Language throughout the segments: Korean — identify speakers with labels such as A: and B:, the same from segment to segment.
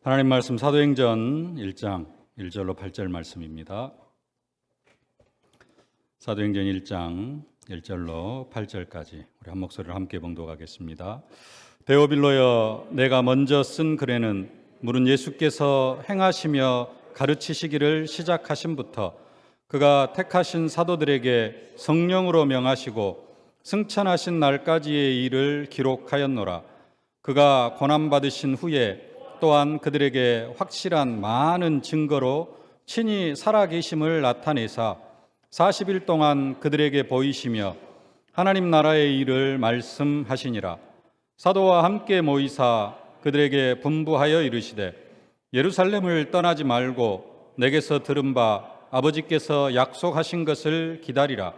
A: 하나님 말씀 사도행전 1장 1절로 8절 말씀입니다. 사도행전 1장 1절로 8절까지 우리 한 목소리를 함께 봉독하겠습니다. 데오빌로여, 내가 먼저 쓴 글에는 물은 예수께서 행하시며 가르치시기를 시작하심부터 그가 택하신 사도들에게 성령으로 명하시고 승천하신 날까지의 일을 기록하였노라. 그가 고난받으신 후에 또한 그들에게 확실한 많은 증거로 친히 살아계심을 나타내사 40일 동안 그들에게 보이시며 하나님 나라의 일을 말씀하시니라. 사도와 함께 모이사 그들에게 분부하여 이르시되 예루살렘을 떠나지 말고 내게서 들은 바 아버지께서 약속하신 것을 기다리라.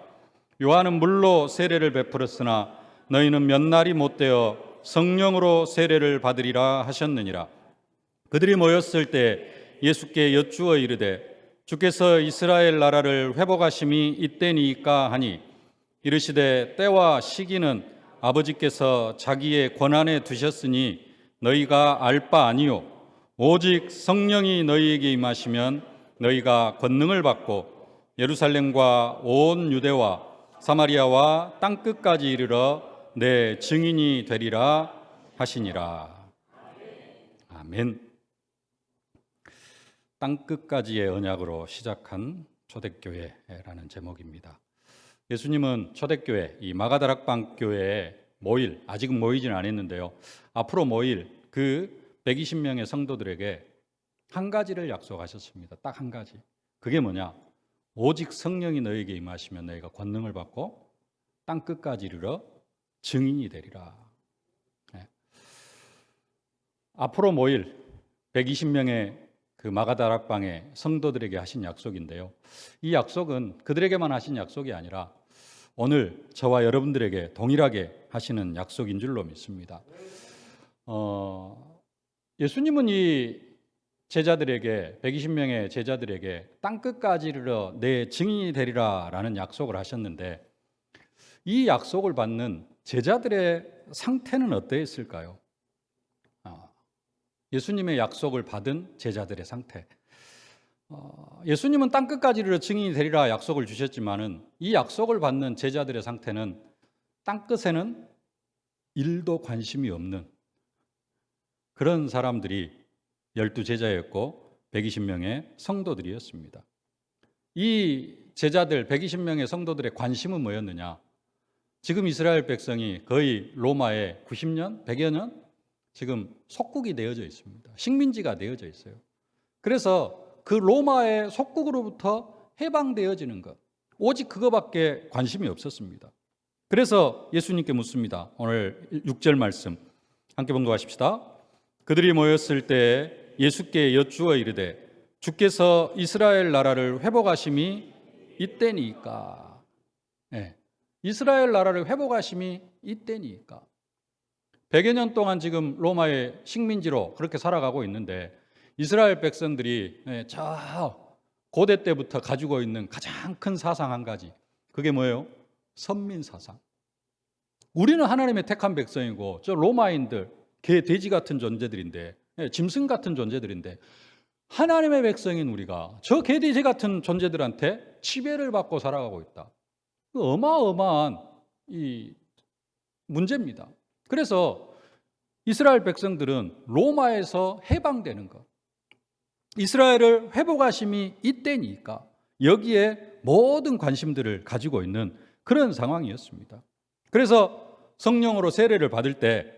A: 요한은 물로 세례를 베풀었으나 너희는 몇 날이 못되어 성령으로 세례를 받으리라 하셨느니라. 그들이 모였을 때 예수께 여쭈어 이르되 주께서 이스라엘 나라를 회복하심이 이때니까 하니 이르시되 때와 시기는 아버지께서 자기의 권한에 두셨으니 너희가 알 바 아니요 오직 성령이 너희에게 임하시면 너희가 권능을 받고 예루살렘과 온 유대와 사마리아와 땅끝까지 이르러 내 증인이 되리라 하시니라. 아멘. 땅끝까지의 언약으로 시작한 초대교회라는 제목입니다. 예수님은 초대교회, 이 마가다락방 교회에 모일, 아직은 모이지는 않았는데요, 앞으로 모일 그 120명의 성도들에게 한 가지를 약속하셨습니다. 딱 한 가지. 그게 뭐냐? 오직 성령이 너에게 임하시면 너희가 권능을 받고 땅끝까지 이르러 증인이 되리라. 네. 앞으로 모일 120명의 그 마가다락방의 성도들에게 하신 약속인데요, 이 약속은 그들에게만 하신 약속이 아니라 오늘 저와 여러분들에게 동일하게 하시는 약속인 줄로 믿습니다. 예수님은 이 제자들에게, 120명의 제자들에게 땅끝까지 이르러 내 증인이 되리라 라는 약속을 하셨는데, 이 약속을 받는 제자들의 상태는 어떠했을까요? 예수님의 약속을 받은 제자들의 상태. 예수님은 땅끝까지 이르러 증인이 되리라 약속을 주셨지만은 이 약속을 받는 제자들의 상태는 땅끝에는 일도 관심이 없는 그런 사람들이 12제자였고 120명의 성도들이었습니다. 이 제자들 120명의 성도들의 관심은 뭐였느냐? 지금 이스라엘 백성이 거의 로마에 90년, 100여 년 지금 속국이 되어져 있습니다. 식민지가 되어져 있어요. 그래서 그 로마의 속국으로부터 해방되어지는 것, 오직 그거밖에 관심이 없었습니다. 그래서 예수님께 묻습니다. 오늘 6절 말씀 함께 봉독하십시다. 그들이 모였을 때 예수께 여쭈어 이르되 주께서 이스라엘 나라를 회복하심이 이때니까. 네. 이스라엘 나라를 회복하심이 이때니까. 100여 년 동안 지금 로마의 식민지로 그렇게 살아가고 있는데 이스라엘 백성들이 저 고대 때부터 가지고 있는 가장 큰 사상 한 가지, 그게 뭐예요? 선민 사상. 우리는 하나님의 택한 백성이고 저 로마인들 개, 돼지 같은 존재들인데, 짐승 같은 존재들인데 하나님의 백성인 우리가 저 개, 돼지 같은 존재들한테 지배를 받고 살아가고 있다. 어마어마한 이 문제입니다. 그래서 이스라엘 백성들은 로마에서 해방되는 것, 이스라엘을 회복하심이 이때니까 여기에 모든 관심들을 가지고 있는 그런 상황이었습니다. 그래서 성령으로 세례를 받을 때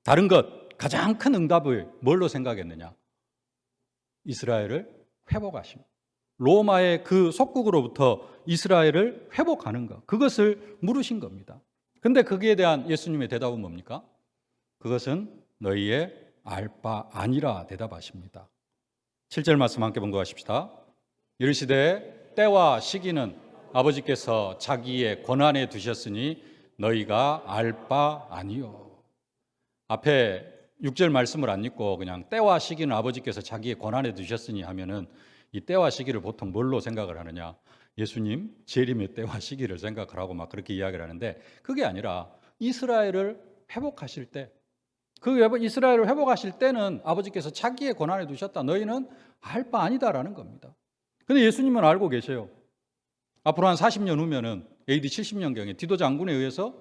A: 다른 것, 가장 큰 응답을 뭘로 생각했느냐? 이스라엘을 회복하심. 로마의 그 속국으로부터 이스라엘을 회복하는 것, 그것을 물으신 겁니다. 근데 거기에 대한 예수님의 대답은 뭡니까? 그것은 너희의 알 바 아니라 대답하십니다. 7절 말씀 함께 봉독하십시다. 이르시되 때와 시기는 아버지께서 자기의 권한에 두셨으니 너희가 알 바 아니요. 앞에 6절 말씀을 안 읽고 그냥 때와 시기는 아버지께서 자기의 권한에 두셨으니 하면은 이 때와 시기를 보통 뭘로 생각을 하느냐? 예수님 재림의 때와 시기를 생각을 하고 막 그렇게 이야기를 하는데, 그게 아니라 이스라엘을 회복하실 때, 그 이스라엘을 회복하실 때는 아버지께서 자기의 권한에 두셨다. 너희는 알 바 아니다라는 겁니다. 근데 예수님은 알고 계세요. 앞으로 한 40년 후면은 AD 70년경에 디도 장군에 의해서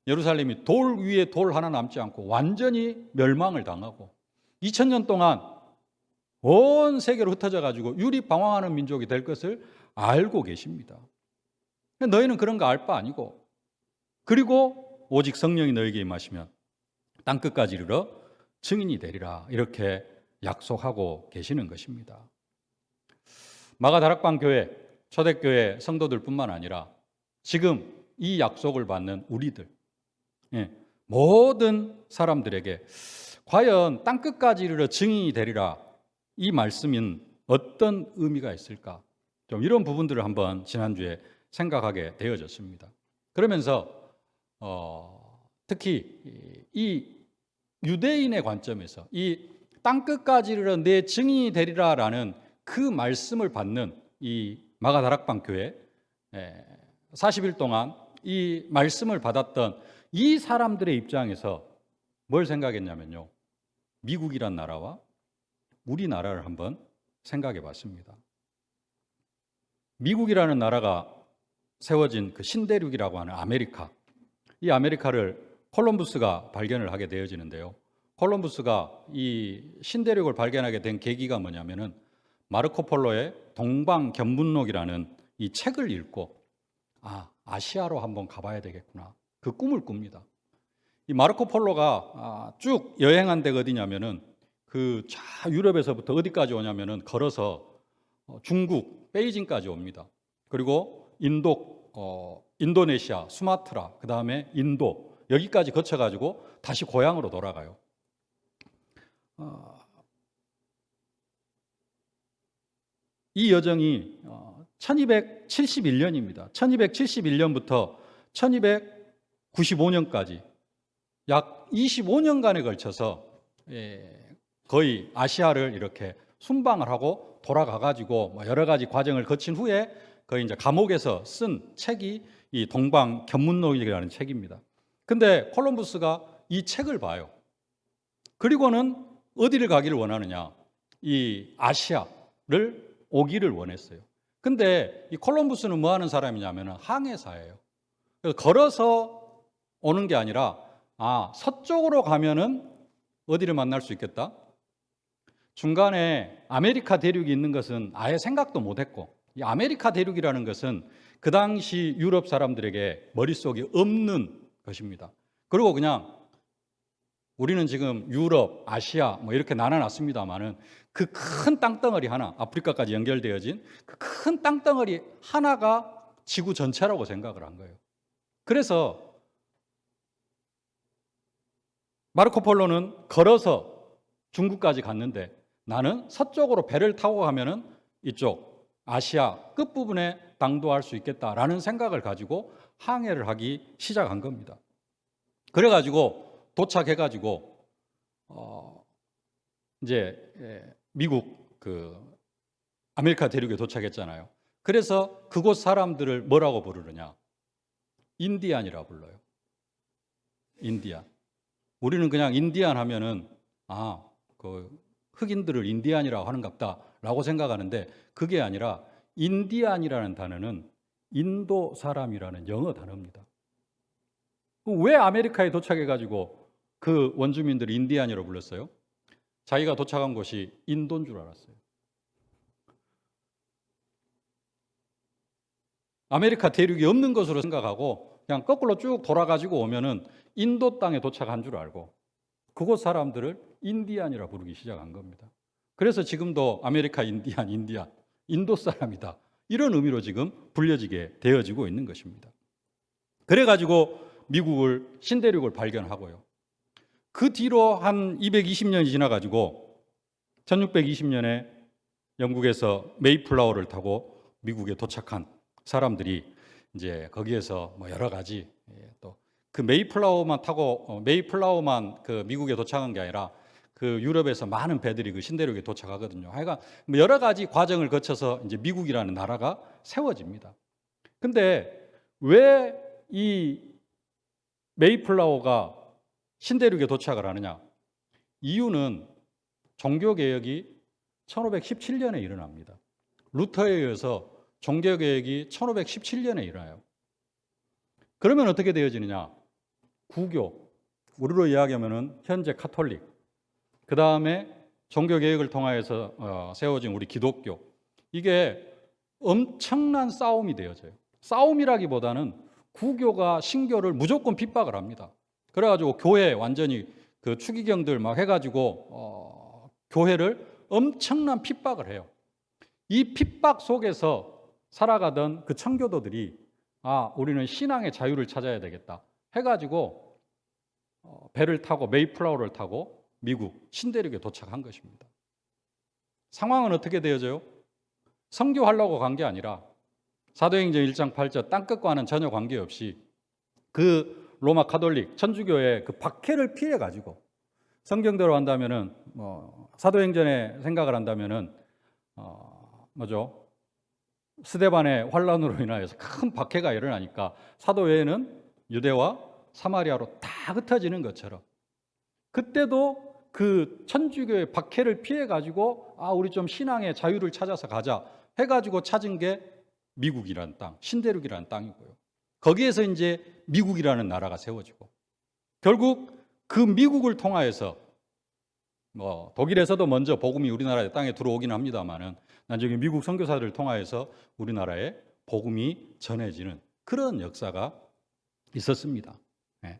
A: 예루살렘이 돌 위에 돌 하나 남지 않고 완전히 멸망을 당하고 2000년 동안 온 세계로 흩어져 가지고 유리방황하는 민족이 될 것을 알고 계십니다. 너희는 그런 거 알 바 아니고, 그리고 오직 성령이 너희에게 임하시면 땅 끝까지 이르러 증인이 되리라, 이렇게 약속하고 계시는 것입니다. 마가다락방 교회, 초대교회 성도들뿐만 아니라 지금 이 약속을 받는 우리들, 모든 사람들에게 과연 땅 끝까지 이르러 증인이 되리라, 이 말씀은 어떤 의미가 있을까? 좀 이런 부분들을 한번 지난주에 생각하게 되어졌습니다. 그러면서 특히 이 유대인의 관점에서 이 땅 끝까지 이르러 내 증인이 되리라라는 그 말씀을 받는 이 마가다락방 교회, 40일 동안 이 말씀을 받았던 이 사람들의 입장에서 뭘 생각했냐면요, 미국이란 나라와 우리나라를 한번 생각해 봤습니다. 미국이라는 나라가 세워진 그 신대륙이라고 하는 아메리카, 이 아메리카를 콜럼부스가 발견을 하게 되어지는데요. 콜럼부스가 이 신대륙을 발견하게 된 계기가 뭐냐면은 마르코 폴로의 동방견문록이라는 이 책을 읽고 아시아로 한번 가봐야 되겠구나, 그 꿈을 꿉니다. 이 마르코 폴로가 쭉 여행한 데가 어디냐면은 그 유럽에서부터 어디까지 오냐면은 걸어서 중국 베이징까지 옵니다. 그리고 인도네시아, 수마트라, 그 다음에 인도, 여기까지 거쳐가지고 다시 고향으로 돌아가요. 이 여정이 1271년입니다. 1271년부터 1295년까지 약 25년간에 걸쳐서 거의 아시아를 이렇게 순방을 하고 돌아가가지고 여러 가지 과정을 거친 후에 거의 이제 감옥에서 쓴 책이 이 동방견문록이라는 책입니다. 근데 콜럼부스가 이 책을 봐요. 그리고는 어디를 가기를 원하느냐? 이 아시아를 오기를 원했어요. 근데 이 콜럼부스는 뭐 하는 사람이냐면 항해사예요. 그래서 걸어서 오는 게 아니라 서쪽으로 가면은 어디를 만날 수 있겠다? 중간에 아메리카 대륙이 있는 것은 아예 생각도 못했고, 이 아메리카 대륙이라는 것은 그 당시 유럽 사람들에게 머릿속에 없는 것입니다. 그리고 그냥 우리는 지금 유럽, 아시아 뭐 이렇게 나눠놨습니다만은 그 큰 땅덩어리 하나, 아프리카까지 연결되어진 그 큰 땅덩어리 하나가 지구 전체라고 생각을 한 거예요. 그래서 마르코 폴로는 걸어서 중국까지 갔는데 나는 서쪽으로 배를 타고 가면은 이쪽 아시아 끝부분에 당도할 수 있겠다라는 생각을 가지고 항해를 하기 시작한 겁니다. 그래가지고 도착해가지고 이제 미국 그 아메리카 대륙에 도착했잖아요. 그래서 그곳 사람들을 뭐라고 부르느냐? 인디안이라 불러요. 인디안. 우리는 그냥 인디안 하면은 그 흑인들을 인디안이라고 하는갑다라고 생각하는데 그게 아니라 인디안이라는 단어는 인도 사람이라는 영어 단어입니다. 왜 아메리카에 도착해가지고 그 원주민들을 인디안이라고 불렀어요? 자기가 도착한 곳이 인도인 줄 알았어요. 아메리카 대륙이 없는 것으로 생각하고 그냥 거꾸로 쭉 돌아가지고 오면은 인도 땅에 도착한 줄 알고 그곳 사람들을 인디안이라 부르기 시작한 겁니다. 그래서 지금도 아메리카 인디안, 인도 사람이다, 이런 의미로 지금 불려지게 되어지고 있는 것입니다. 그래가지고 미국을 신대륙을 발견하고요. 그 뒤로 한 220년이 지나가지고 1620년에 영국에서 메이플라워를 타고 미국에 도착한 사람들이 이제 거기에서 뭐 여러 가지 또 그 메이플라워만 그 미국에 도착한 게 아니라 그 유럽에서 많은 배들이 그 신대륙에 도착하거든요. 하여간 뭐 여러 가지 과정을 거쳐서 이제 미국이라는 나라가 세워집니다. 근데 왜 이 메이플라워가 신대륙에 도착을 하느냐? 이유는 종교개혁이 1517년에 일어납니다. 루터에 의해서 종교개혁이 1517년에 일어나요. 그러면 어떻게 되어지느냐? 구교, 우리로 이야기하면 현재 카톨릭, 그 다음에 종교개혁을 통하여서 세워진 우리 기독교, 이게 엄청난 싸움이 되어져요. 싸움이라기보다는 구교가 신교를 무조건 핍박을 합니다. 그래가지고 교회 완전히 그 추기경들 막 해가지고 교회를 엄청난 핍박을 해요. 이 핍박 속에서 살아가던 그 청교도들이 우리는 신앙의 자유를 찾아야 되겠다 해가지고 배를 타고 메이플라워를 타고 미국 신대륙에 도착한 것입니다. 상황은 어떻게 되어져요? 선교하려고 간 게 아니라 사도행전 1장 8절 땅끝과는 전혀 관계없이 그 로마 가톨릭 천주교의 그 박해를 피해 가지고 성경대로 한다면은 사도행전에 생각을 한다면은 뭐죠? 스데반의 환란으로 인하여서 큰 박해가 일어나니까 사도회는 유대와 사마리아로 다 흩어지는 것처럼 그때도 그 천주교의 박해를 피해 가지고 우리 좀 신앙의 자유를 찾아서 가자 해 가지고 찾은 게 미국이라는 땅, 신대륙이라는 땅이고요. 거기에서 이제 미국이라는 나라가 세워지고 결국 그 미국을 통하여서 독일에서도 먼저 복음이 우리나라의 땅에 들어오긴 합니다만은 나중에 미국 선교사들을 통하여서 우리나라에 복음이 전해지는 그런 역사가 있었습니다. 네.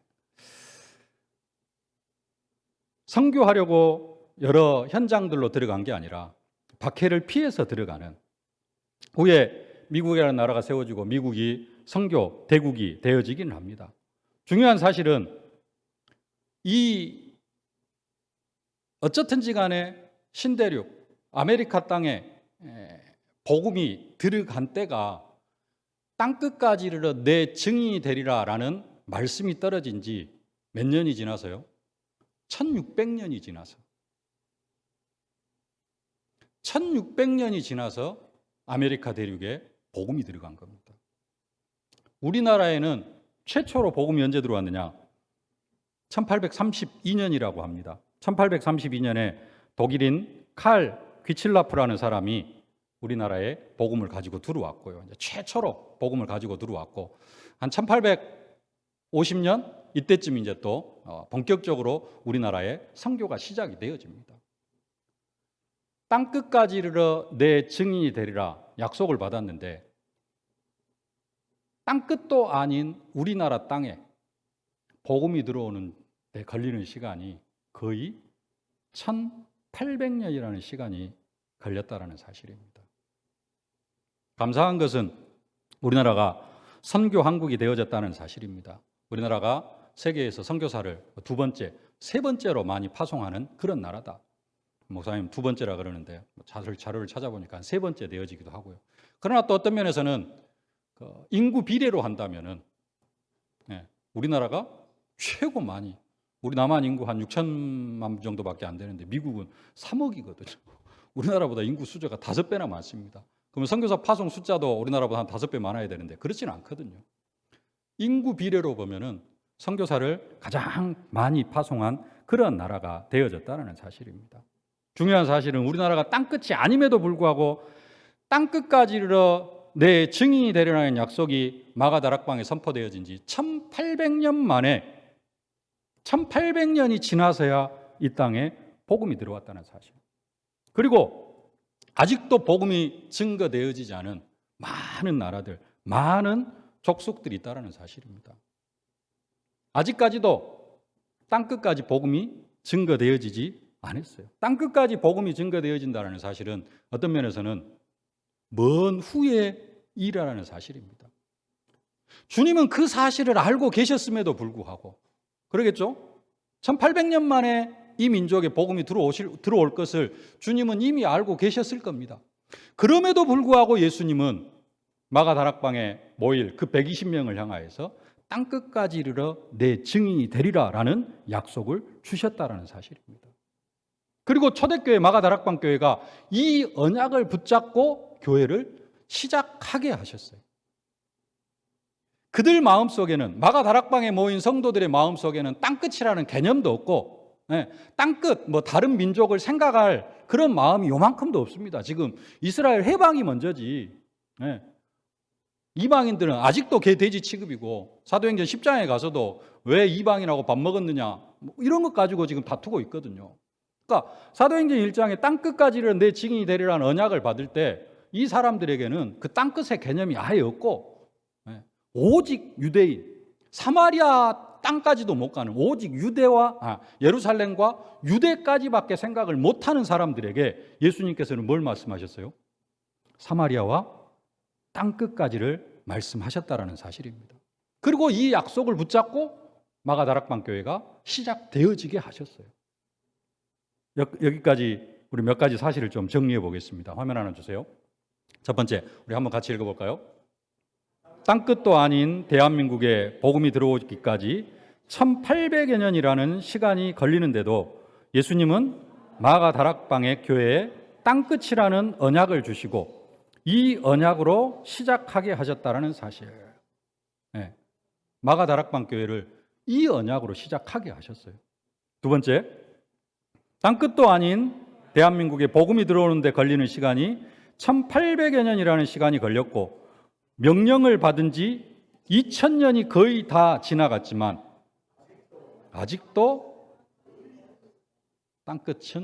A: 선교하려고 여러 현장들로 들어간 게 아니라 박해를 피해서 들어가는 후에 미국이라는 나라가 세워지고 미국이 선교 대국이 되어지기는 합니다. 중요한 사실은 어쨌든지 간에 신대륙 아메리카 땅에 복음이 들어간 때가 땅끝까지 이르러 내 증인이 되리라라는 말씀이 떨어진 지 몇 년이 지나서요? 1600년이 지나서 1600년이 지나서 아메리카 대륙에 복음이 들어간 겁니다. 우리나라에는 최초로 복음이 언제 들어왔느냐? 1832년이라고 합니다. 1832년에 독일인 칼 귀칠라프라는 사람이 우리나라에 복음을 가지고 들어왔고요. 이제 최초로 복음을 가지고 들어왔고 한 1850년 이때쯤 이제 또 본격적으로 우리나라에 선교가 시작이 되어집니다. 땅끝까지 이르러 내 증인이 되리라 약속을 받았는데 땅끝도 아닌 우리나라 땅에 복음이 들어오는 데 걸리는 시간이 거의 1800년이라는 시간이 걸렸다는 사실입니다. 감사한 것은 우리나라가 선교 왕국이 되어졌다는 사실입니다. 우리나라가 세계에서 선교사를 두 번째, 세 번째로 많이 파송하는 그런 나라다. 목사님 두 번째라 그러는데 자료를 찾아보니까 세 번째 되어지기도 하고요. 그러나 또 어떤 면에서는 인구 비례로 한다면은 우리나라가 최고 많이 우리 남한 인구 한 6천만 정도밖에 안 되는데 미국은 3억이거든요. 우리나라보다 인구 숫자가 5배나 많습니다. 그러면 선교사 파송 숫자도 우리나라보다 한 5배 많아야 되는데 그렇지는 않거든요. 인구 비례로 보면은 선교사를 가장 많이 파송한 그런 나라가 되어졌다는 사실입니다. 중요한 사실은 우리나라가 땅끝이 아님에도 불구하고 땅끝까지 이르러 내 증인이 되리라는 약속이 마가다락방에 선포되어진 지 1800년 만에 1800년이 지나서야 이 땅에 복음이 들어왔다는 사실. 그리고 아직도 복음이 증거되어지지 않은 많은 나라들, 많은 족속들이 있다는 사실입니다. 아직까지도 땅끝까지 복음이 증거되어지지 않았어요. 땅끝까지 복음이 증거되어진다는 사실은 어떤 면에서는 먼 후의 일이라는 사실입니다. 주님은 그 사실을 알고 계셨음에도 불구하고 그러겠죠? 1800년 만에 이 민족에 복음이 들어올 것을 주님은 이미 알고 계셨을 겁니다. 그럼에도 불구하고 예수님은 마가다락방에 모일 그 120명을 향하여서 땅끝까지 이르러 내 증인이 되리라라는 약속을 주셨다는 사실입니다. 그리고 초대교회 마가다락방 교회가 이 언약을 붙잡고 교회를 시작하게 하셨어요. 그들 마음속에는 마가다락방에 모인 성도들의 마음속에는 땅끝이라는 개념도 없고 땅끝 뭐 다른 민족을 생각할 그런 마음이 요만큼도 없습니다. 지금 이스라엘 해방이 먼저지. 예. 이방인들은 아직도 개돼지 취급이고 사도행전 10장에 가서도 왜 이방인하고 밥 먹었느냐 뭐 이런 것 가지고 지금 다투고 있거든요. 그러니까 사도행전 1장에 땅끝까지를 내 증인이 되리라는 언약을 받을 때 이 사람들에게는 그 땅끝의 개념이 아예 없고 오직 유대인, 사마리아 땅까지도 못 가는 오직 예루살렘과 유대까지밖에 생각을 못하는 사람들에게 예수님께서는 뭘 말씀하셨어요? 사마리아와 땅끝까지를 말씀하셨다라는 사실입니다. 그리고 이 약속을 붙잡고 마가다락방 교회가 시작되어지게 하셨어요. 여기까지 우리 몇 가지 사실을 좀 정리해 보겠습니다. 화면 하나 주세요. 첫 번째, 우리 한번 같이 읽어볼까요? 땅끝도 아닌 대한민국에 복음이 들어오기까지 1800여 년이라는 시간이 걸리는데도 예수님은 마가다락방의 교회에 땅끝이라는 언약을 주시고 이 언약으로 시작하게 하셨다는 사실. 마가다락방 교회를 이 언약으로 시작하게 하셨어요. 두 번째, 땅끝도 아닌 대한민국에 복음이 들어오는데 걸리는 시간이 1800여 년이라는 시간이 걸렸고 명령을 받은 지 2000년이 거의 다 지나갔지만 아직도 땅끝이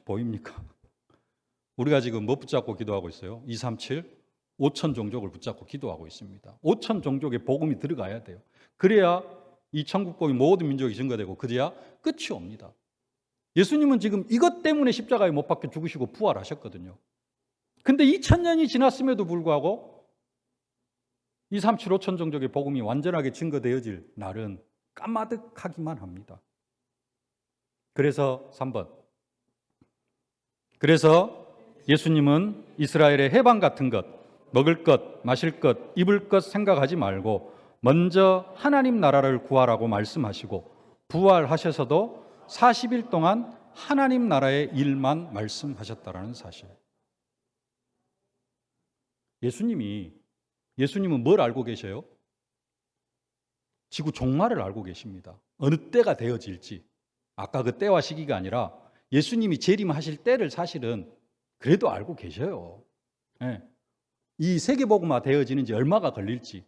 A: 보입니까? 우리가 지금 뭐 붙잡고 기도하고 있어요? 237, 5천 종족을 붙잡고 기도하고 있습니다. 5천 종족에 복음이 들어가야 돼요. 그래야 이 천국복이 모든 민족이 증거되고 그래야 끝이 옵니다. 예수님은 지금 이것 때문에 십자가에 못 박혀 죽으시고 부활하셨거든요. 근데 2000년이 지났음에도 불구하고 237, 5천 종족의 복음이 완전하게 증거되어질 날은 까마득하기만 합니다. 그래서 3번. 그래서 예수님은 이스라엘의 해방 같은 것, 먹을 것, 마실 것, 입을 것 생각하지 말고 먼저 하나님 나라를 구하라고 말씀하시고 부활하셔서도 40일 동안 하나님 나라의 일만 말씀하셨다라는 사실. 예수님은 뭘 알고 계셔요? 지구 종말을 알고 계십니다. 어느 때가 되어질지. 아까 그 때와 시기가 아니라 예수님이 재림하실 때를 사실은 그래도 알고 계셔요. 이 세계복음화 되어지는지 얼마가 걸릴지.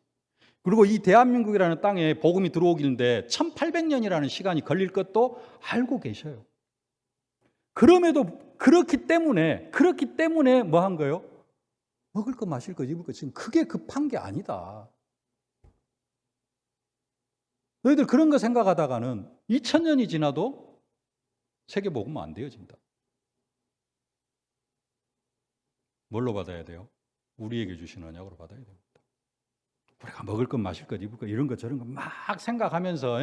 A: 그리고 이 대한민국이라는 땅에 복음이 들어오기는데 1800년이라는 시간이 걸릴 것도 알고 계셔요. 그럼에도 그렇기 때문에 뭐 한 거예요? 먹을 것, 마실 것, 입을 것 지금 크게 급한 게 아니다. 너희들 그런 거 생각하다가는 2000년이 지나도 세계복음화 안 되어진다. 뭘로 받아야 돼요? 우리에게 주신 언약으로 받아야 됩니다. 우리가 먹을 것, 마실 것, 입을 것 이런 것 저런 거 막 생각하면서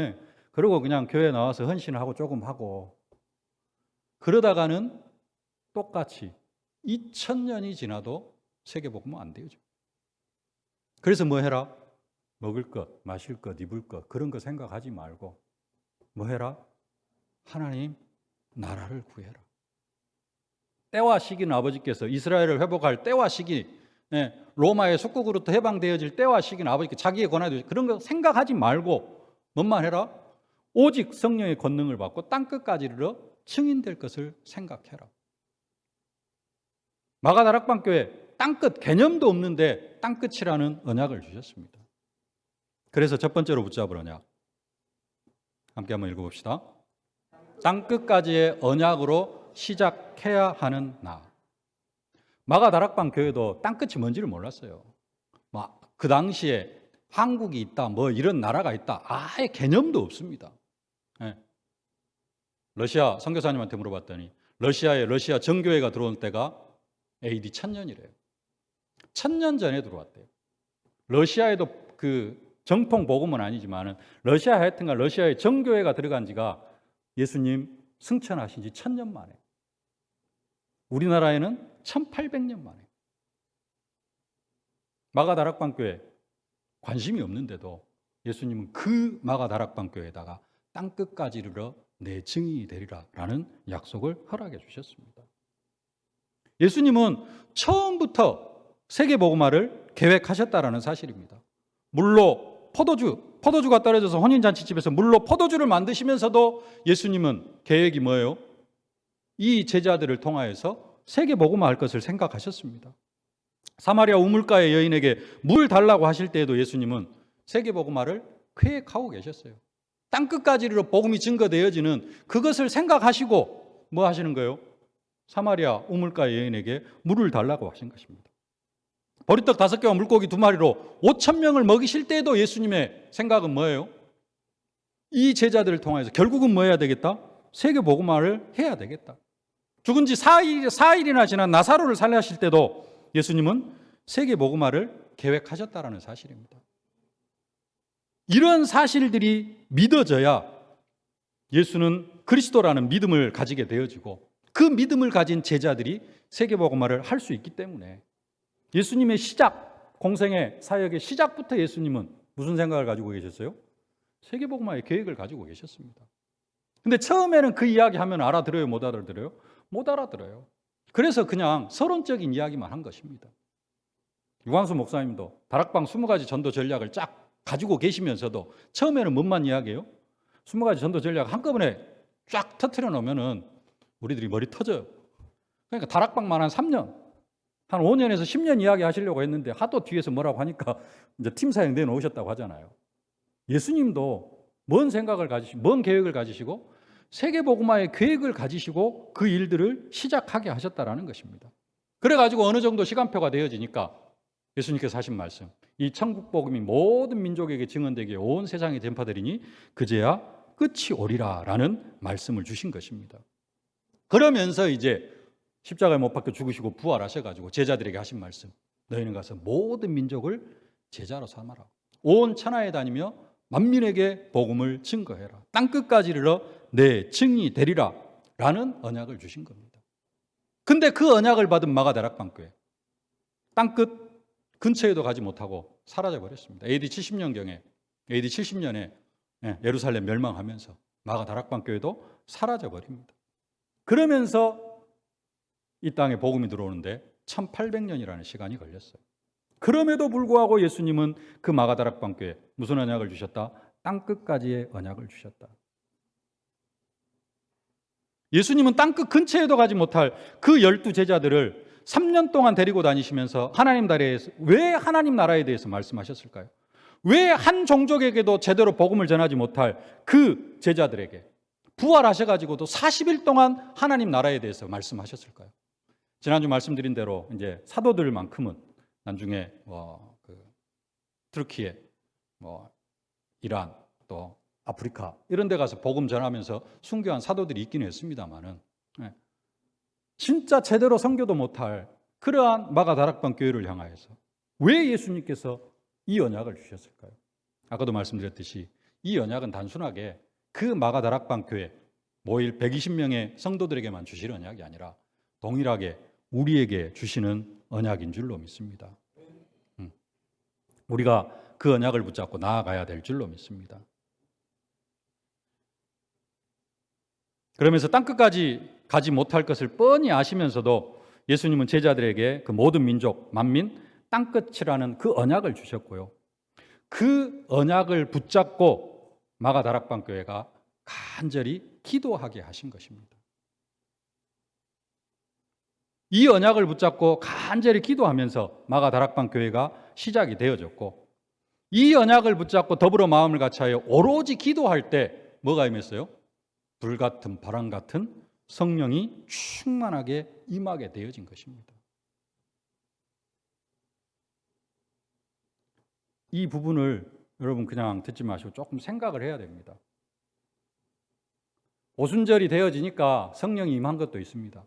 A: 그러고 그냥 교회 나와서 헌신을 하고 조금 하고 그러다가는 똑같이 2000년이 지나도 세계복음은 안 되죠. 그래서 뭐 해라? 먹을 것, 마실 것, 입을 것 그런 거 생각하지 말고 뭐 해라? 하나님 나라를 구해라. 때와 시기는 아버지께서 이스라엘을 회복할 때와 시기, 로마의 속국으로부터 해방되어질 때와 시기는 아버지께 자기의 권한이 그런 거 생각하지 말고 뭔만 해라? 오직 성령의 권능을 받고 땅끝까지 이르러 증인될 것을 생각해라. 마가다락방 교회 땅끝 개념도 없는데 땅끝이라는 언약을 주셨습니다. 그래서 첫 번째로 붙잡을 언약 함께 한번 읽어봅시다. 땅끝까지의 언약으로 시작해야 하는 나. 마가다락방 교회도 땅끝이 뭔지를 몰랐어요. 그 당시에 한국이 있다, 뭐 이런 나라가 있다, 아예 개념도 없습니다. 러시아 선교사님한테 물어봤더니 러시아에 러시아 정교회가 들어올 때가 AD 1000년이래요. 1000년 전에 들어왔대요. 러시아에도 그 정통 복음은 아니지만은 러시아 하여튼가 러시아에 정교회가 들어간 지가 예수님 승천하신 지 1000년 만에. 우리나라에는 1800년 만에. 마가다락방 교회 관심이 없는데도 예수님은 그 마가다락방 교회에다가 땅끝까지 이르러 내 증인이 되리라 라는 약속을 허락해 주셨습니다. 예수님은 처음부터 세계복음화를 계획하셨다라는 사실입니다. 물로 포도주가 떨어져서 혼인잔치집에서 물로 포도주를 만드시면서도 예수님은 계획이 뭐예요? 이 제자들을 통하여서 세계복음화할 것을 생각하셨습니다. 사마리아 우물가의 여인에게 물 달라고 하실 때에도 예수님은 세계복음화를 계획하고 계셨어요. 땅끝까지 이르러 복음이 증거되어지는 그것을 생각하시고 뭐 하시는 거예요? 사마리아 우물가의 여인에게 물을 달라고 하신 것입니다. 보리떡 5개와 물고기 2마리로 5,000명을 먹이실 때에도 예수님의 생각은 뭐예요? 이 제자들을 통해서 결국은 뭐 해야 되겠다? 세계복음화를 해야 되겠다. 죽은 지 4일이나 지난 나사로를 살려하실 때도 예수님은 세계복음화를 계획하셨다라는 사실입니다. 이런 사실들이 믿어져야 예수는 그리스도라는 믿음을 가지게 되어지고 그 믿음을 가진 제자들이 세계복음화를 할 수 있기 때문에 예수님의 공생의 사역의 시작부터 예수님은 무슨 생각을 가지고 계셨어요? 세계복음화의 계획을 가지고 계셨습니다. 근데 처음에는 그 이야기 하면 알아들어요? 못 알아들어요? 못 알아들어요. 그래서 그냥 서론적인 이야기만 한 것입니다. 유광수 목사님도 다락방 20가지 전도 전략을 쫙 가지고 계시면서도 처음에는 뭔만 이야기해요? 20가지 전도 전략 한꺼번에 쫙 터트려 놓으면은 우리들이 머리 터져요. 그러니까 다락방만 한 3년, 한 5년에서 10년 이야기 하시려고 했는데 하도 뒤에서 뭐라고 하니까 이제 팀 사역 내놓으셨다고 하잖아요. 예수님도 뭔 계획을 가지시고 세계복음화의 계획을 가지시고 그 일들을 시작하게 하셨다라는 것입니다. 그래가지고 어느 정도 시간표가 되어지니까 예수님께서 하신 말씀, 이 천국 복음이 모든 민족에게 증언되기에 온 세상에 전파되리니 그제야 끝이 오리라라는 말씀을 주신 것입니다. 그러면서 이제 십자가에 못 박혀 죽으시고 부활하셔가지고 제자들에게 하신 말씀, 너희는 가서 모든 민족을 제자로 삼아라. 온 천하에 다니며 만민에게 복음을 증거해라. 땅끝까지 이르러 내 증이 되리라 라는 언약을 주신 겁니다. 근데 그 언약을 받은 마가다락방교회 땅끝 근처에도 가지 못하고 사라져 버렸습니다. AD 70년에 예루살렘 멸망하면서 마가다락방교회도 사라져 버립니다. 그러면서 이 땅에 복음이 들어오는데 1800년이라는 시간이 걸렸어요. 그럼에도 불구하고 예수님은 그 마가다락방교회에 무슨 언약을 주셨다? 땅끝까지의 언약을 주셨다. 예수님은 땅끝 근처에도 가지 못할 그 12제자들을 3년 동안 데리고 다니시면서 왜 하나님 나라에 대해서 말씀하셨을까요? 왜 한 종족에게도 제대로 복음을 전하지 못할 그 제자들에게 부활하셔가지고도 40일 동안 하나님 나라에 대해서 말씀하셨을까요? 지난주 말씀드린 대로 이제 사도들만큼은 나중에 트르키에 이란 또 아프리카 이런 데 가서 복음 전하면서 순교한 사도들이 있기는 했습니다만은 진짜 제대로 선교도 못할 그러한 마가다락방 교회를 향하여서 왜 예수님께서 이 언약을 주셨을까요? 아까도 말씀드렸듯이 이 언약은 단순하게 그 마가다락방 교회 모일 120명의 성도들에게만 주실 언약이 아니라 동일하게 우리에게 주시는 언약인 줄로 믿습니다. 우리가 그 언약을 붙잡고 나아가야 될 줄로 믿습니다. 그러면서 땅끝까지 가지 못할 것을 뻔히 아시면서도 예수님은 제자들에게 그 모든 민족, 만민, 땅끝이라는 그 언약을 주셨고요. 그 언약을 붙잡고 마가다락방 교회가 간절히 기도하게 하신 것입니다. 이 언약을 붙잡고 간절히 기도하면서 마가다락방 교회가 시작이 되어졌고 이 언약을 붙잡고 더불어 마음을 같이하여 오로지 기도할 때 뭐가 임했어요? 불같은 바람 같은 성령이 충만하게 임하게 되어진 것입니다. 이 부분을 여러분 그냥 듣지 마시고 조금 생각을 해야 됩니다. 오순절이 되어지니까 성령이 임한 것도 있습니다.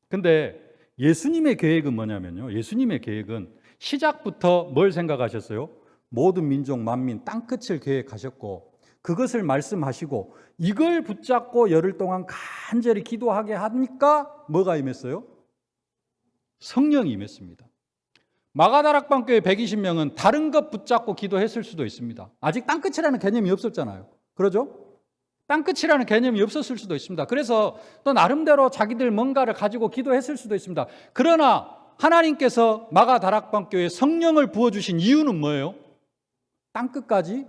A: 근데 예수님의 계획은 뭐냐면요. 예수님의 계획은 시작부터 뭘 생각하셨어요? 모든 민족, 만민, 땅끝을 계획하셨고 그것을 말씀하시고 이걸 붙잡고 열흘 동안 간절히 기도하게 하니까 뭐가 임했어요? 성령이 임했습니다. 마가다락방 교회 120명은 다른 것 붙잡고 기도했을 수도 있습니다. 아직 땅끝이라는 개념이 없었잖아요. 그러죠? 땅끝이라는 개념이 없었을 수도 있습니다. 그래서 또 나름대로 자기들 뭔가를 가지고 기도했을 수도 있습니다. 그러나 하나님께서 마가다락방 교회에 성령을 부어주신 이유는 뭐예요? 땅끝까지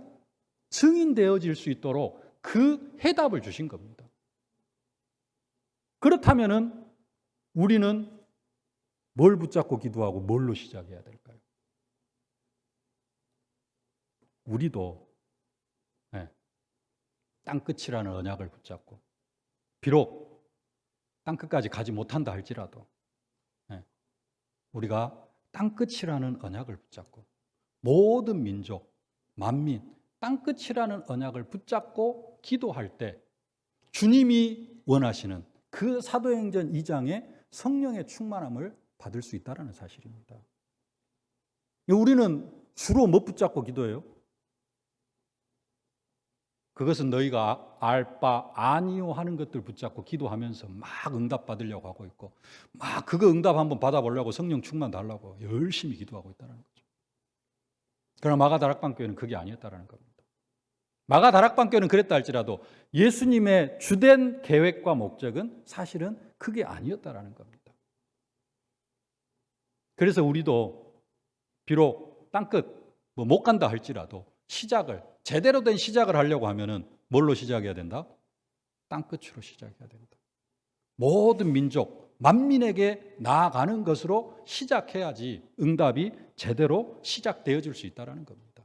A: 증인되어질 수 있도록 그 해답을 주신 겁니다. 그렇다면은 우리는 뭘 붙잡고 기도하고 뭘로 시작해야 될까요? 우리도 땅끝이라는 언약을 붙잡고, 비록 땅끝까지 가지 못한다 할지라도 우리가 땅끝이라는 언약을 붙잡고, 모든 민족, 만민, 땅끝이라는 언약을 붙잡고 기도할 때 주님이 원하시는 그 사도행전 2장의 성령의 충만함을 받을 수 있다는 사실입니다. 우리는 주로 뭐 붙잡고 기도해요? 그것은 너희가 알 바 아니요 하는 것들 붙잡고 기도하면서 막 응답 받으려고 하고 있고, 막 그거 응답 한번 받아보려고 성령 충만 달라고 열심히 기도하고 있다는 거죠. 그러나 마가다락방교회는 그게 아니었다는 겁니다. 마가다락방교회는 그랬다 할지라도 예수님의 주된 계획과 목적은 사실은 그게 아니었다는 겁니다. 그래서 우리도 비록 땅끝 못 간다 할지라도 시작을, 제대로 된 시작을 하려고 하면은 뭘로 시작해야 된다? 땅끝으로 시작해야 된다. 모든 민족, 만민에게 나아가는 것으로 시작해야지 응답이 제대로 시작되어질 수 있다는 겁니다.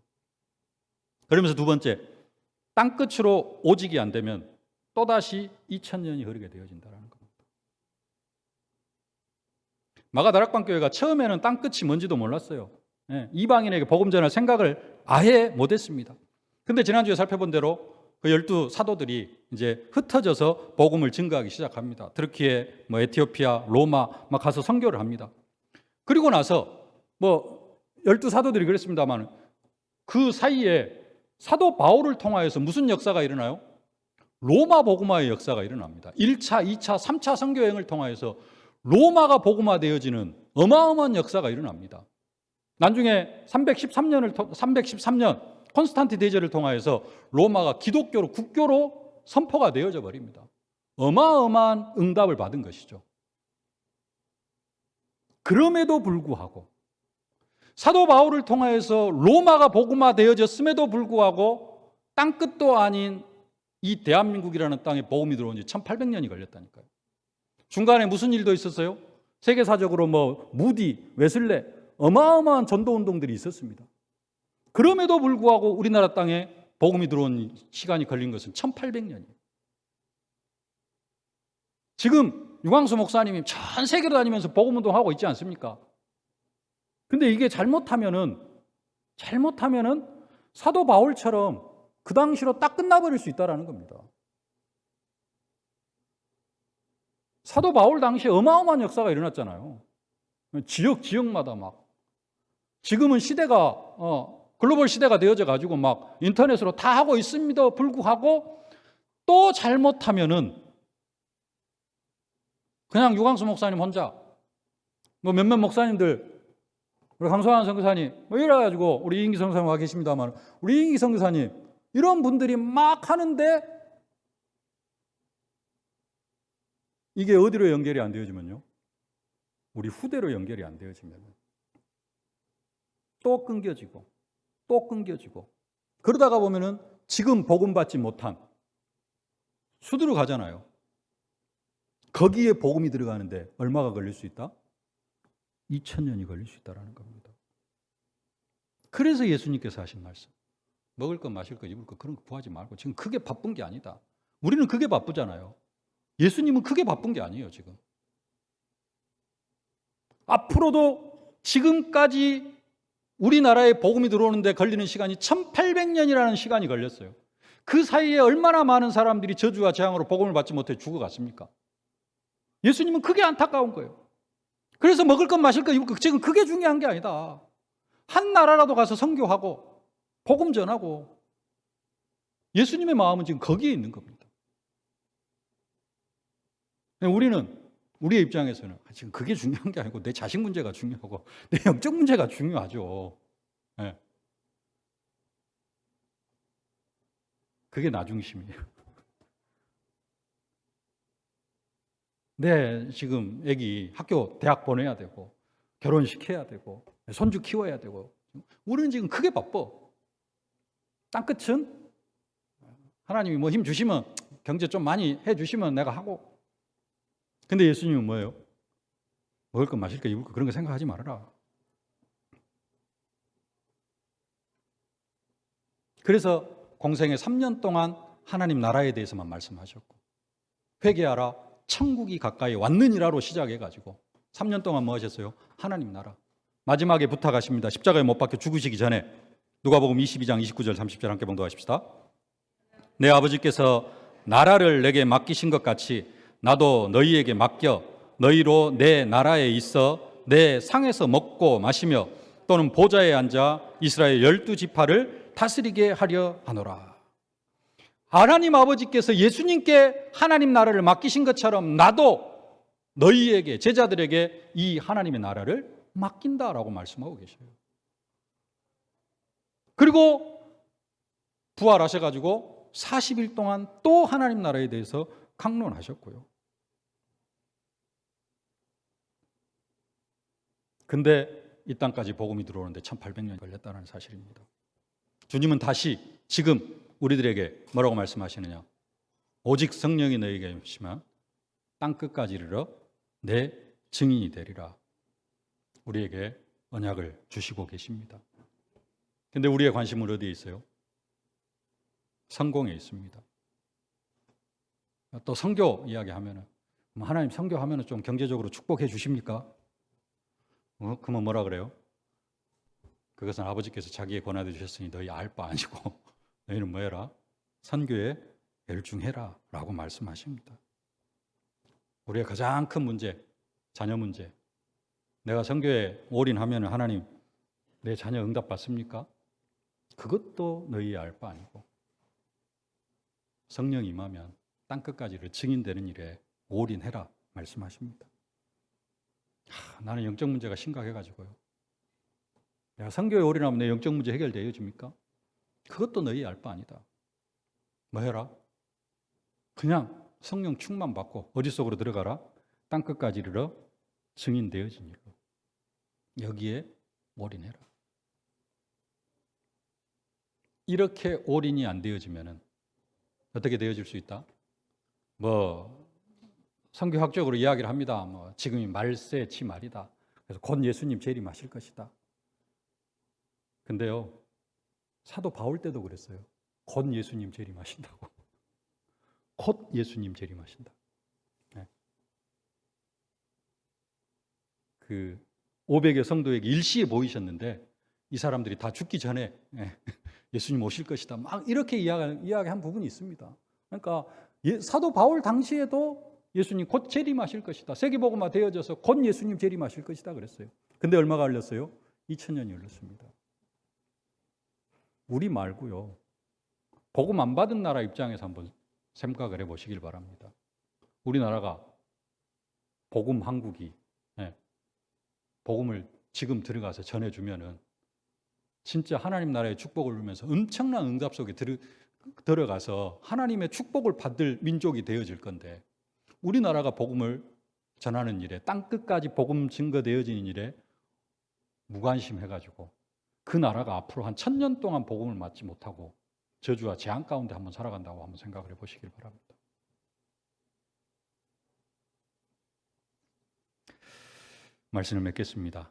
A: 그러면서 두 번째, 땅끝으로 오직이 안 되면 또다시 2000년이 흐르게 되어진다는 겁니다. 마가다락방교회가 처음에는 땅끝이 뭔지도 몰랐어요. 이방인에게 복음 전할 생각을 아예 못했습니다. 근데 지난주에 살펴본 대로 그 12 사도들이 이제 흩어져서 복음을 증거하기 시작합니다. 트르키에, 에티오피아, 로마 막 가서 선교를 합니다. 그리고 나서 12 사도들이 그랬습니다만 그 사이에 사도 바울을 통하여서 무슨 역사가 일어나요? 로마 복음화의 역사가 일어납니다. 1차, 2차, 3차 선교 여행을 통하여서 로마가 복음화되어지는 어마어마한 역사가 일어납니다. 나중에 313년 콘스탄티 대제를 통하여서 로마가 기독교로, 국교로 선포가 되어져 버립니다. 어마어마한 응답을 받은 것이죠. 그럼에도 불구하고 사도 바울을 통하여서 로마가 복음화되어졌음에도 불구하고 땅끝도 아닌 이 대한민국이라는 땅에 복음이 들어온 지 1800년이 걸렸다니까요. 중간에 무슨 일도 있었어요? 세계사적으로 무디, 웨슬레 어마어마한 전도운동들이 있었습니다. 그럼에도 불구하고 우리나라 땅에 복음이 들어온 시간이 걸린 것은 1800년이에요. 지금 유광수 목사님이 전 세계로 다니면서 복음운동하고 있지 않습니까? 근데 이게 잘못하면은 사도 바울처럼 그 당시로 딱 끝나버릴 수 있다는 겁니다. 사도 바울 당시에 어마어마한 역사가 일어났잖아요. 지역마다 막. 지금은 시대가 글로벌 시대가 되어져 가지고 막 인터넷으로 다 하고 있습니다. 불구하고 또 잘못하면은 그냥 유광수 목사님 혼자 몇몇 목사님들 우리 강소환 선교사님 이래가지고 우리 이인기 선교사님 와 계십니다만 우리 이인기 선교사님 이런 분들이 막 하는데 이게 어디로 연결이 안 되어지면요? 우리 후대로 연결이 안 되어지면 또 끊겨지고 그러다가 보면은 지금 복음 받지 못한 수두로 가잖아요. 거기에 복음이 들어가는데 얼마가 걸릴 수 있다? 2000년이 걸릴 수 있다는 겁니다. 그래서 예수님께서 하신 말씀, 먹을 것 마실 것 입을 것 그런 거 구하지 말고, 지금 그게 바쁜 게 아니다. 우리는 그게 바쁘잖아요. 예수님은 그게 바쁜 게 아니에요. 지금 앞으로도 지금까지 우리나라에 복음이 들어오는데 걸리는 시간이 1800년이라는 시간이 걸렸어요. 그 사이에 얼마나 많은 사람들이 저주와 재앙으로 복음을 받지 못해 죽어갔습니까? 예수님은 그게 안타까운 거예요. 그래서 먹을 것 마실 것 입을 것 지금 그게 중요한 게 아니다. 한 나라라도 가서 선교하고 복음 전하고, 예수님의 마음은 지금 거기에 있는 겁니다. 우리는 우리의 입장에서는 지금 그게 중요한 게 아니고 내 자식 문제가 중요하고 내 영적 문제가 중요하죠. 네. 그게 나중심이에요. 내 지금 애기 학교 대학 보내야 되고 결혼시켜야 되고 손주 키워야 되고 우리는 지금 그게 바빠. 땅끝은 하나님이 뭐 힘 주시면 경제 좀 많이 해 주시면 내가 하고. 근데 예수님은 뭐예요? 먹을 거 마실 거 입을 거 그런 거 생각하지 말아라. 그래서 공생의 3년 동안 하나님 나라에 대해서만 말씀하셨고, 회개하라 천국이 가까이 왔느니라로 시작해가지고 3년 동안 뭐 하셨어요? 하나님 나라. 마지막에 부탁하십니다. 십자가에 못 박혀 죽으시기 전에 누가복음 22장 29절 30절 함께 봉독하십시다. 내 아버지께서 나라를 내게 맡기신 것 같이 나도 너희에게 맡겨 너희로 내 나라에 있어 내 상에서 먹고 마시며 또는 보좌에 앉아 이스라엘 12지파를 다스리게 하려 하노라. 하나님 아버지께서 예수님께 하나님 나라를 맡기신 것처럼 나도 너희에게, 제자들에게 이 하나님의 나라를 맡긴다라고 말씀하고 계셔요. 그리고 부활하셔가지고 40일 동안 또 하나님 나라에 대해서 강론하셨고요. 근데 이 땅까지 복음이 들어오는데 1800년이 걸렸다는 사실입니다. 주님은 다시 지금 우리들에게 뭐라고 말씀하시느냐? 오직 성령이 너희에게 오시면 땅끝까지 이르러 내 증인이 되리라. 우리에게 언약을 주시고 계십니다. 근데 우리의 관심은 어디에 있어요? 성공에 있습니다. 또 선교 이야기하면은 하나님 선교하면은 좀 경제적으로 축복해 주십니까? 그러면 뭐라 그래요? 그것은 아버지께서 자기의 권한을 주셨으니 너희 알 바 아니고 너희는 뭐 해라? 선교에 열중해라 라고 말씀하십니다. 우리의 가장 큰 문제, 자녀 문제. 내가 선교에 올인하면 하나님 내 자녀 응답 받습니까? 그것도 너희 알 바 아니고 성령 임하면 땅끝까지를 증인되는 일에 올인해라 말씀하십니다. 나는 영적 문제가 심각해가지고요. 내가 선교에 올인하면 내 영적 문제 해결되어집니까? 그것도 너희 알 바 아니다. 뭐 해라? 그냥 성령 충만 받고 어디 속으로 들어가라? 땅끝까지 이르러 증인되어진 일로. 여기에 올인해라. 이렇게 올인이 안 되어지면은 어떻게 되어질 수 있다? 뭐 선교학적으로 이야기를 합니다. 뭐 지금이 말세 치말이다. 그래서 곧 예수님 재림하실 것이다. 근데요, 사도 바울 때도 그랬어요. 곧 예수님 재림하신다고. 곧 예수님 재림하신다. 네. 그 500여 성도에게 일시에 보이셨는데 이 사람들이 다 죽기 전에 예수님 오실 것이다. 막 이렇게 이야기한 부분이 있습니다. 그러니까 사도 바울 당시에도 예수님 곧 재림하실 것이다. 세계복음화 되어져서 곧 예수님 재림하실 것이다 그랬어요. 근데 얼마가 걸렸어요? 2000년이 걸렸습니다. 우리 말고요. 복음 안 받은 나라 입장에서 한번 생각을 해보시길 바랍니다. 우리나라가 복음 한국이 복음을 지금 들어가서 전해주면은 진짜 하나님 나라의 축복을 누리면서 엄청난 응답 속에 들어가서 하나님의 축복을 받을 민족이 되어질 건데 우리나라가 복음을 전하는 일에 땅끝까지 복음 증거되어지는 일에 무관심해가지고 그 나라가 앞으로 한 1000년 동안 복음을 맞지 못하고 저주와 재앙 가운데 한번 살아간다고 한번 생각을 해보시길 바랍니다. 말씀을 맺겠습니다.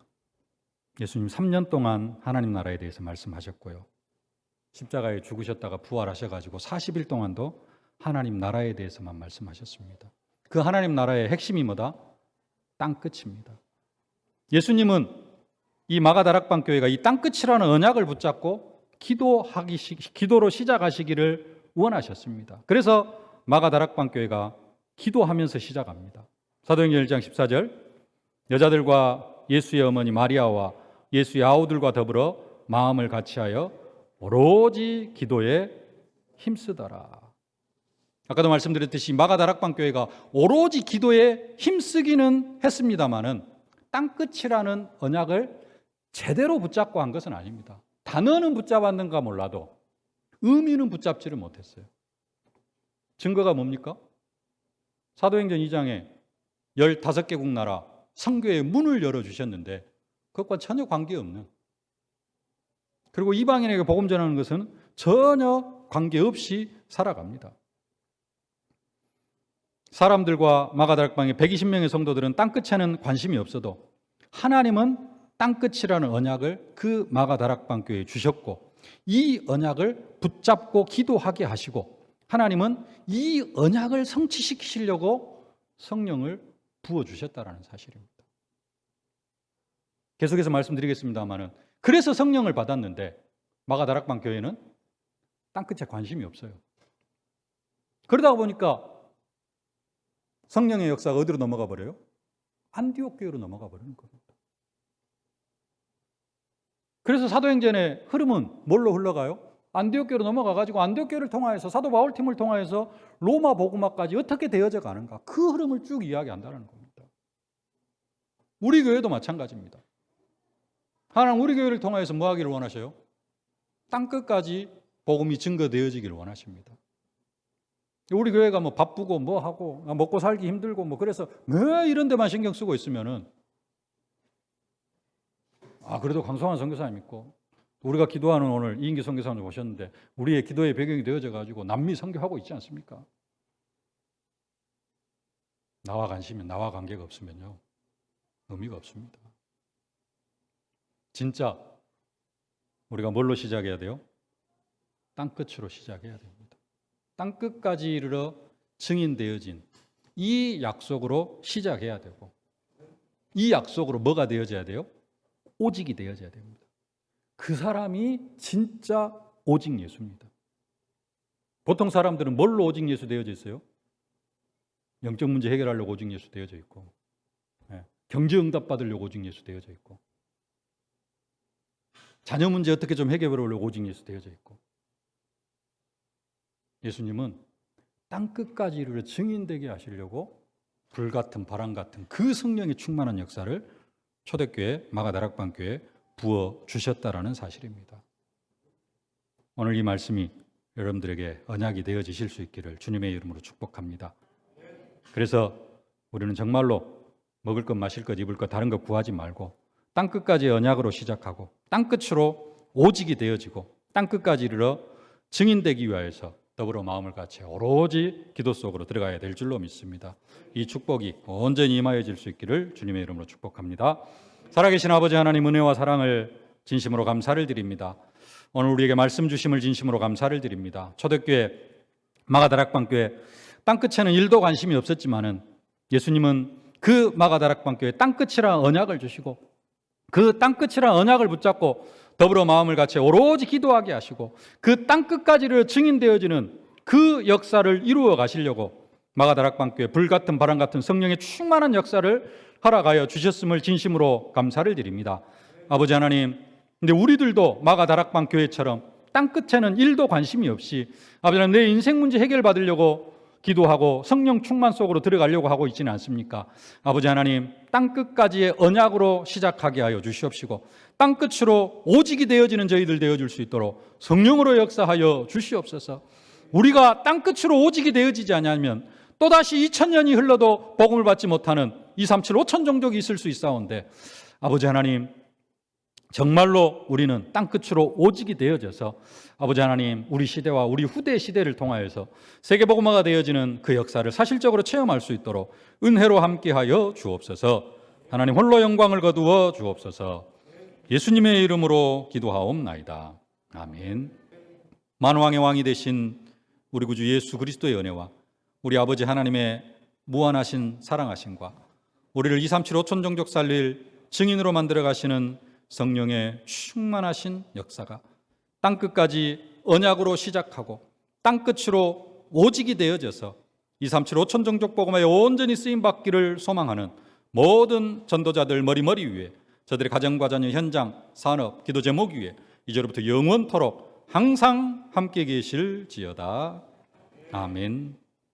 A: 예수님 3년 동안 하나님 나라에 대해서 말씀하셨고요. 십자가에 죽으셨다가 부활하셔가지고 40일 동안도 하나님 나라에 대해서만 말씀하셨습니다. 그 하나님 나라의 핵심이 뭐다? 땅끝입니다. 예수님은 이 마가다락방 교회가 이 땅끝이라는 언약을 붙잡고 기도로 시작하시기를 원하셨습니다. 그래서 마가다락방 교회가 기도하면서 시작합니다. 사도행전 1장 14절 여자들과 예수의 어머니 마리아와 예수의 아우들과 더불어 마음을 같이하여 오로지 기도에 힘쓰더라. 아까도 말씀드렸듯이 마가다락방 교회가 오로지 기도에 힘쓰기는 했습니다마는 땅끝이라는 언약을 제대로 붙잡고 한 것은 아닙니다. 단어는 붙잡았는가 몰라도 의미는 붙잡지를 못했어요. 증거가 뭡니까? 사도행전 2장에 15개국 나라 선교의 문을 열어주셨는데 그것과 전혀 관계없는, 그리고 이방인에게 복음 전하는 것은 전혀 관계없이 살아갑니다. 사람들과 마가다락방의 120명의 성도들은 땅끝에는 관심이 없어도 하나님은 땅끝이라는 언약을 그 마가다락방 교회에 주셨고 이 언약을 붙잡고 기도하게 하시고 하나님은 이 언약을 성취시키시려고 성령을 부어주셨다는 사실입니다. 계속해서 말씀드리겠습니다만은 그래서 성령을 받았는데 마가다락방 교회는 땅끝에 관심이 없어요. 그러다 보니까 성령의 역사가 어디로 넘어가 버려요? 안디옥 교회로 넘어가 버리는 겁니다. 그래서 사도행전의 흐름은 뭘로 흘러가요? 안디옥 교회로 넘어가 가지고 안디옥 교회를 통하여서 사도 바울 팀을 통하여서 로마 복음화까지 어떻게 되어져 가는가? 그 흐름을 쭉 이야기한다는 겁니다. 우리 교회도 마찬가지입니다. 하나님 우리 교회를 통하여서 뭐 하기를 원하셔요? 땅끝까지 복음이 증거되어지기를 원하십니다. 우리 교회가 뭐 바쁘고 뭐 하고 먹고 살기 힘들고 뭐 그래서 왜 이런 데만 신경 쓰고 있으면은 그래도 강성환 선교사님 있고 우리가 기도하는 오늘 이인기 선교사님 오셨는데 우리의 기도의 배경이 되어져 가지고 남미 선교하고 있지 않습니까? 나와 관계가 없으면요 의미가 없습니다. 진짜 우리가 뭘로 시작해야 돼요? 땅끝으로 시작해야 됩니다. 땅끝까지 이르러 증인되어진 이 약속으로 시작해야 되고 이 약속으로 뭐가 되어져야 돼요? 오직이 되어져야 됩니다. 그 사람이 진짜 오직 예수입니다. 보통 사람들은 뭘로 오직 예수 되어져 있어요? 영적 문제 해결하려고 오직 예수 되어져 있고 경제 응답 받으려고 오직 예수 되어져 있고 자녀 문제 어떻게 좀 해결해 보려고 오직 예수 되어져 있고 예수님은 땅끝까지 이르러 증인되게 하시려고 불같은 바람 같은 그 성령의 충만한 역사를 초대교회 마가다락방 교회에 부어주셨다라는 사실입니다. 오늘 이 말씀이 여러분들에게 언약이 되어지실 수 있기를 주님의 이름으로 축복합니다. 그래서 우리는 정말로 먹을 것 마실 것 입을 것 다른 것 구하지 말고 땅끝까지 언약으로 시작하고 땅끝으로 오직이 되어지고 땅끝까지 이르러 증인되기 위하여서 더불어 마음을 같이 오로지 기도 속으로 들어가야 될 줄로 믿습니다. 이 축복이 온전히 임하여질 수 있기를 주님의 이름으로 축복합니다. 살아계신 아버지 하나님 은혜와 사랑을 진심으로 감사를 드립니다. 오늘 우리에게 말씀 주심을 진심으로 감사를 드립니다. 초대교회 마가다락방교회 땅끝에는 1도 관심이 없었지만은 예수님은 그 마가다락방교회 땅끝이라 언약을 주시고 그 땅끝이라 언약을 붙잡고 더불어 마음을 같이 오로지 기도하게 하시고 그 땅끝까지를 증인되어지는 그 역사를 이루어 가시려고 마가다락방교회 불같은 바람 같은 성령의 충만한 역사를 허락하여 주셨음을 진심으로 감사를 드립니다. 아버지 하나님, 근데 우리들도 마가다락방교회처럼 땅끝에는 1도 관심이 없이 아버지 하나님 내 인생 문제 해결받으려고 기도하고 성령 충만 속으로 들어가려고 하고 있지는 않습니까? 아버지 하나님, 땅끝까지의 언약으로 시작하게 하여 주시옵시고 땅끝으로 오직이 되어지는 저희들 되어줄 수 있도록 성령으로 역사하여 주시옵소서. 우리가 땅끝으로 오직이 되어지지 않으면 또다시 2000년이 흘러도 복음을 받지 못하는 237, 5천 종족이 있을 수 있사온데 아버지 하나님, 정말로 우리는 땅끝으로 오직이 되어져서 아버지 하나님 우리 시대와 우리 후대 시대를 통하여서 세계복음화가 되어지는 그 역사를 사실적으로 체험할 수 있도록 은혜로 함께하여 주옵소서. 하나님 홀로 영광을 거두어 주옵소서. 예수님의 이름으로 기도하옵나이다. 아멘. 만왕의 왕이 되신 우리 구주 예수 그리스도의 은혜와 우리 아버지 하나님의 무한하신 사랑하심과 우리를 237, 5천 종족 살릴 증인으로 만들어 가시는 성령의 충만하신 역사가 땅끝까지 언약으로 시작하고 땅끝으로 오직이 되어져서 237, 5천 종족 복음에 온전히 쓰임받기를 소망하는 모든 전도자들 머리 위에 저들의 가정과 자녀, 현장, 산업, 기도 제목 위에 이제로부터 영원토록 항상 함께 계실지어다. 아멘.